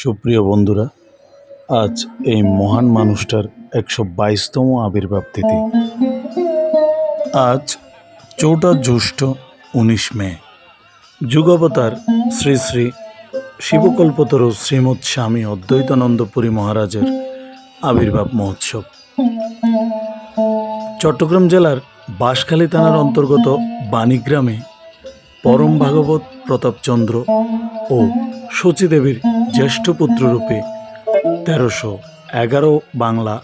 সুপ্রিয় বন্ধুরা, আজ এই মহান মানুষটার 122তম আবির্ভাব তিথি। আজ 4 জ্যৈষ্ঠ 19 মে যুগাবতার শ্রী শ্রী শিবকল্পতরু শ্রীমৎ স্বামী অদ্বৈতানন্দ পুরী মহারাজের আবির্ভাব মহোৎসব। চট্টগ্রাম জেলার বাঁশখালী থানার অন্তর্গত বাণীগ্রামে পরম ভাগবত প্রতাপচন্দ্র ও শচীদেবীর জ্যেষ্ঠ পুত্ররূপে 1311 বাংলা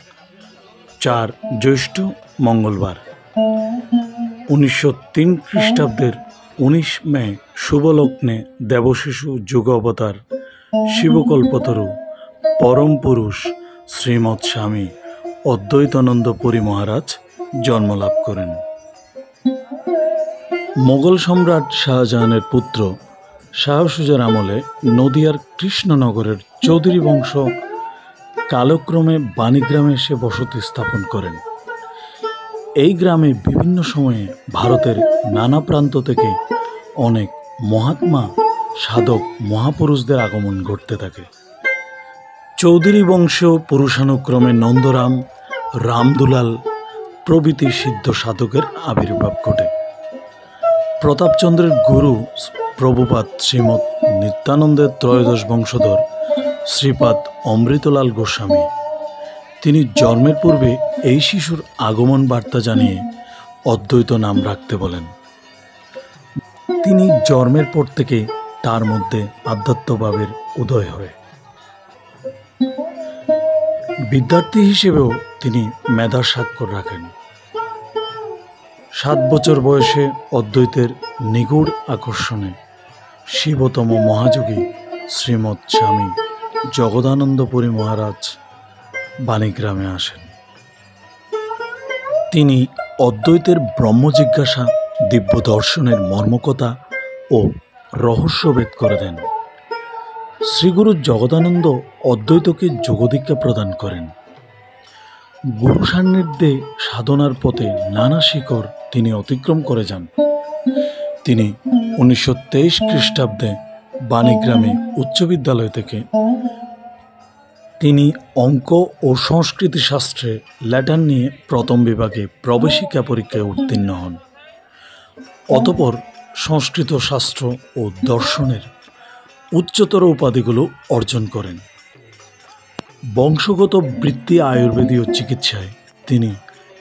4 জ্যৈষ্ঠ মঙ্গলবার 1903 খ্রিস্টাব্দের 19 মে শুভলগ্নে দেবশিশু যুগ অবতার শিবকল্পতরু পরম পুরুষ শ্রীমৎ স্বামী অদ্বৈতানন্দ পুরী মহারাজ জন্মলাভ করেন। মোগল সম্রাট শাহজাহানের পুত্র শাহ সুজার আমলে নদিয়ার কৃষ্ণনগরের চৌধুরী বংশ কালক্রমে বাণীগ্রামে এসে বসতি স্থাপন করেন। এই গ্রামে বিভিন্ন সময়ে ভারতের নানা প্রান্ত থেকে অনেক মহাত্মা সাধক মহাপুরুষদের আগমন ঘটতে থাকে। চৌধুরী বংশীয় পুরুষানুক্রমে নন্দরাম, রামদুলাল প্রভৃতি সিদ্ধ সাধকের আবির্ভাব ঘটে। প্রতাপচন্দ্রের গুরু প্রভুপাদ শ্রীমৎ নিত্যানন্দের ত্রয়োদশ বংশধর শ্রীপাদ অমৃতলাল গোস্বামী, তিনি জন্মের পূর্বে এই শিশুর আগমন বার্তা জানিয়ে অদ্বৈত নাম রাখতে বলেন। তিনি জন্মের পর থেকে তার মধ্যে আধ্যাত্মভাবের উদয় হয়। বিদ্যার্থী হিসেবেও তিনি মেধার স্বাক্ষর রাখেন। 7 বছর বয়সে অদ্বৈতের নিগূঢ় আকর্ষণে শিবতম মহাযোগী শ্রীমৎ স্বামী জগদানন্দ পুরী মহারাজ বাণীগ্রামে আসেন। তিনি অদ্বৈতের ব্রহ্মজিজ্ঞাসা, দিব্য দর্শনের মর্মকথা ও রহস্যভেদ করে দেন। শ্রীগুরু জগদানন্দ অদ্বৈতকে যোগদীক্ষা প্রদান করেন। গুরু সান্নিধ্যে সাধনার পথে নানা শিখর তিনি অতিক্রম করে যান। তিনি 1923 খ্রিস্টাব্দে বাণীগ্রামে উচ্চ বিদ্যালয় থেকে তিনি অঙ্ক ও সংস্কৃতি শাস্ত্রে ল্যাটার নিয়ে প্রথম বিভাগে প্রবেশিকা পরীক্ষায় উত্তীর্ণ হন। অতঃপর সংস্কৃত শাস্ত্র ও দর্শনের উচ্চতর উপাধিগুলো অর্জন করেন। বংশগত বৃত্তি আয়ুর্বেদীয় চিকিৎসায় তিনি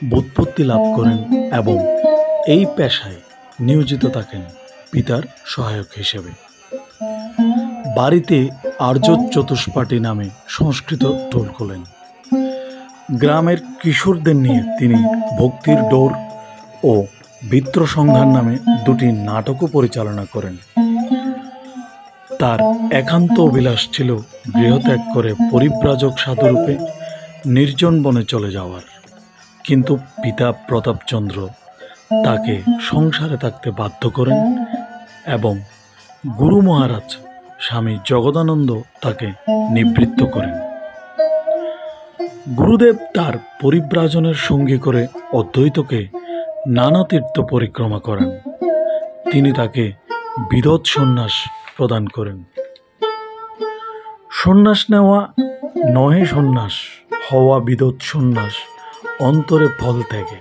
ব্যুৎপত্তি লাভ করেন এবং এই পেশায় নিয়োজিত থাকেন পিতার সহায়ক হিসেবে। বাড়িতে আর্য চতুষ্পাঠী নামে সংস্কৃত টোল খোলেন। গ্রামের কিশোরদের নিয়ে তিনি ভক্তির ডোর ও বিত্রসংহার নামে 2টি নাটকও পরিচালনা করেন। তার একান্ত অভিলাষ ছিল গৃহত্যাগ করে পরিব্রাজক সাধুরূপে নির্জন বনে চলে যাওয়ার, কিন্তু পিতা প্রতাপচন্দ্র তাকে সংসারে থাকতে বাধ্য করেন এবং গুরু মহারাজ স্বামী জগদানন্দ তাকে নিবৃত্ত করেন। গুরুদেব তার পরিব্রাজনের সঙ্গী করে অদ্বৈতকে নানা তীর্থ পরিক্রমা করেন। তিনি তাকে বিদত সন্ন্যাস প্রদান করেন। সন্ন্যাস নেওয়া নহে সন্ন্যাস, হওয়া বিদত সন্ন্যাস অন্তরে ফল ত্যাগে।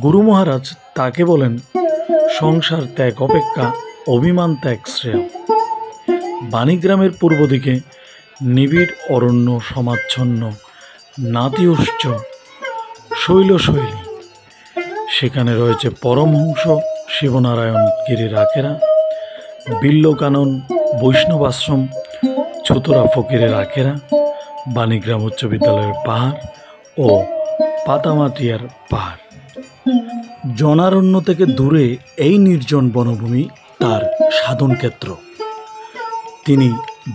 গুরু মহারাজ তাকে বলেন, সংসার ত্যাগ অপেক্ষা অভিমান ত্যাগ শ্রেয়। বাণীগ্রামের পূর্ব দিকে নিবিড় অরণ্য সমাচ্ছন্ন নাতি উচ্চ শৈলশৈলী, সেখানে রয়েছে পরমহংস শিবনারায়ণ গিরির আখেরা, বিল্লকানন বৈষ্ণব আশ্রম, চতুরা ফকিরের আখেরা, বাণীগ্রাম উচ্চ বিদ্যালয়ের পাহাড় ও পাতামাটিয়ার পাহাড়। জনারণ্য থেকে দূরে এই নির্জন বনভূমি তার সাধন ক্ষেত্র। তিনি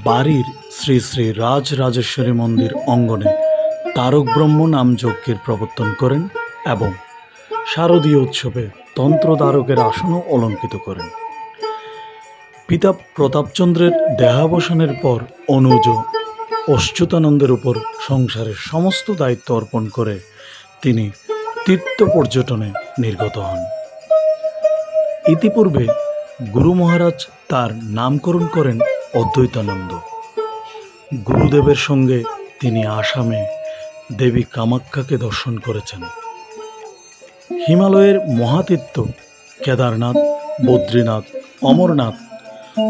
বাড়ির শ্রী শ্রী রাজরাজেশ্বরী মন্দির অঙ্গনে তারক ব্রহ্ম নাম যজ্ঞের প্রবর্তন করেন এবং শারদীয় উৎসবে তন্ত্র দ্বারকের আসনও অলঙ্কৃত করেন। পিতা প্রতাপচন্দ্রের দেহাবসানের পর অনুজ অচ্যুতানন্দের উপর সংসারের সমস্ত দায়িত্ব অর্পণ করে তিনি তীর্থ পর্যটনে নির্গত হন। ইতিপূর্বে গুরু মহারাজ তার নামকরণ করেন অদ্বৈতানন্দ। গুরুদেবের সঙ্গে তিনি আসামে দেবী কামাখ্যাকে দর্শন করেছেন। হিমালয়ের মহাতীর্থ কেদারনাথ, বদ্রীনাথ, অমরনাথ,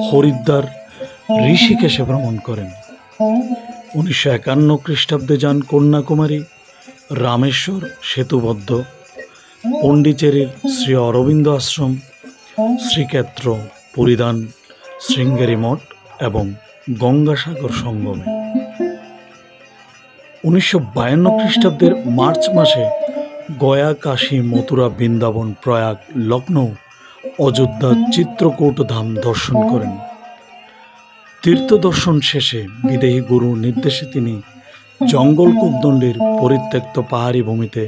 হরিদ্বার, ঋষিকেশে ভ্রমণ করেন। 1951 খ্রিস্টাব্দে যান কন্যাকুমারী, রামেশ্বর, সেতুবদ্ধ, পণ্ডিচেরির শ্রী অরবিন্দ আশ্রম, শ্রীক্ষেত্র, পরিধান, শৃঙ্গেরি মঠ এবং গঙ্গাসাগর সঙ্গমে। 1952 খ্রিস্টাব্দের মার্চ মাসে গয়া, কাশী, মথুরা, বৃন্দাবন, প্রয়াগ, লখনৌ, অযোধ্যা, চিত্রকূট ধাম দর্শন করেন। তীর্থ দর্শন শেষে বিদেহী গুরু নির্দেশে তিনি জঙ্গল কুকদণ্ডের পরিত্যক্ত পাহাড়ি ভূমিতে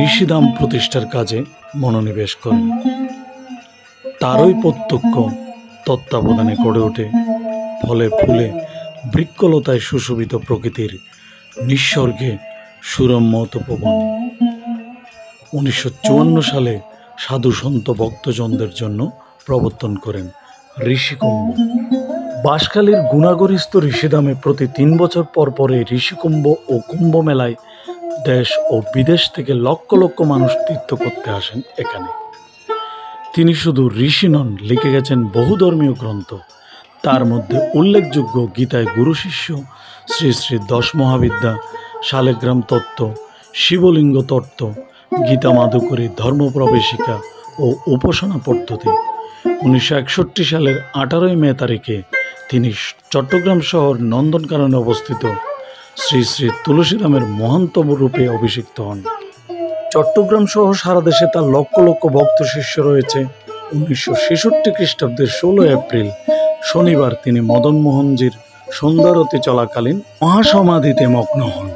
ঋষিধাম প্রতিষ্ঠার কাজে মনোনিবেশ করেন। তারই প্রত্যক্ষ তত্ত্বাবধানে গড়ে ওঠে ফলে ফুলে বৃক্ষলতায় সুশোভিত প্রকৃতির নিঃস্বর্গে সুরম্য তপোবন। 1954 সালে সাধু সন্ত ভক্তজনদের জন্য প্রবর্তন করেন ঋষিকুম্ভ। বাঁশখালীর গুণাগরিস্থ ঋষিধামে প্রতি 3 বছর পর পরে ঋষিকুম্ভ ও কুম্ভ মেলায় দেশ ও বিদেশ থেকে লক্ষ লক্ষ মানুষ তীর্থ করতে আসেন এখানে। তিনি শুধু ঋষি নন, লিখে গেছেন বহু ধর্মীয় গ্রন্থ। তার মধ্যে উল্লেখযোগ্য গীতায় গুরু শিষ্য, শ্রী শ্রী 10 মহাবিদ্যা, শালেগ্রাম তত্ত্ব, শিবলিঙ্গ তত্ত্ব, গীতা মাধুকরী, ধর্মপ্রবেশিকা ও উপাসনা পদ্ধতি। 1961 সালের 18 মে তারিখে তিনি চট্টগ্রাম শহর নন্দনকাননে অবস্থিত শ্রী শ্রী তুলসীরামের মহান্ত রূপে অভিষিক্ত হন। চট্টগ্রাম সহ সারা দেশে তার লক্ষ লক্ষ ভক্ত শিষ্য রয়েছে। 1966 খ্রিস্টাব্দের 16 এপ্রিল শনিবার তিনি মদন মোহনজির সন্ধ্যারতি চলাকালীন মহাসমাধিতে মগ্ন হন।